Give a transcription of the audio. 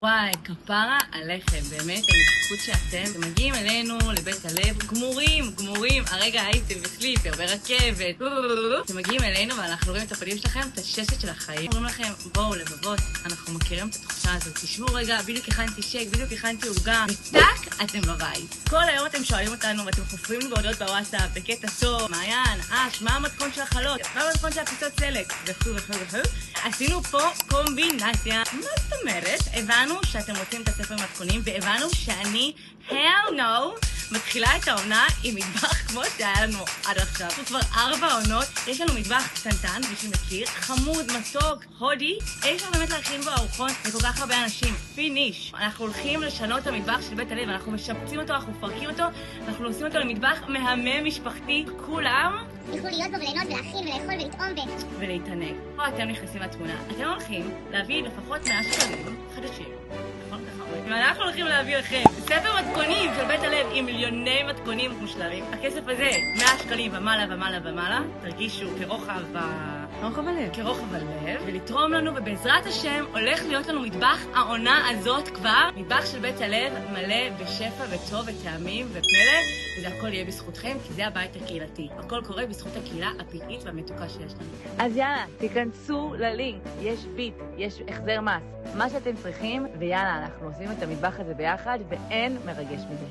וואי, כפרה עליכם, באמת, הנוכחות שאתם. אתם מגיעים אלינו לבית הלב, גמורים, הרגע הייתם בסליפר, ברכבת, אתם מגיעים אלינו ואנחנו רואים את הפנים שלכם, את הששת של החיים. אומרים לכם, בואו לבבות, אנחנו מכירים את התחושה הזאת, תשמעו רגע, בדיוק הכנתי שק, בדיוק הכנתי עוגה, וטק, אתם בבית. כל היום אתם שואלים אותנו ואתם חופרים בהודעות בוואטסאפ, בקטע טוב, מעיין, מה המתכון של החלות, מה המתכון של הפיסות סלק, וכו'. עשינו פה קומבינציה. מה זאת אומרת? הבנו שאתם רוצים את הספר מתכונים, והבנו שאני, hell no, מתחילה את העונה עם מטבח כמו שהיה לנו עד עכשיו. אנחנו כבר 4 עונות, יש לנו מטבח קטנטן, מי שמכיר, חמוד, מתוק, הודי, אי אפשר באמת להכין בו ארוחות לכל כך הרבה אנשים. פיניש. אנחנו הולכים לשנות את המטבח של בית הלב, אנחנו משפצים אותו, אנחנו מפרקים אותו, אנחנו עושים אותו למטבח מהמם משפחתי, כולם יוכלו להיות בו וליהנות ולהכין ולאכול ולטעום ולהתענג. פה אתם נכנסים לתמונה. אתם הולכים להביא לפחות 100 שקלים חדשים. נכון? אם אנחנו הולכים להביא לכם ספר מתכונים של בית הלב עם מיליוני מתכונים מושלמים, הכסף הזה 100 שקלים ומעלה, תרגישו כרוחב הלב, ולתרום לנו, ובעזרת השם הולך להיות לנו מטבח העונה הזאת כבר, מטבח של בית הלב מלא בשפע וטוב וטעמים ופלא, וזה הכל יהיה בזכותכם, כי זה הבית הקהילתי. הכל קורה בזכות הקהילה הפלאית והמתוקה שיש לנו. אז יאללה, תיכנסו ללינק, יש ביט, יש החזר מס, מה שאתם צריכים, ויאללה, אנחנו עושים את המטבח הזה ביחד, ואין מרגש מזה.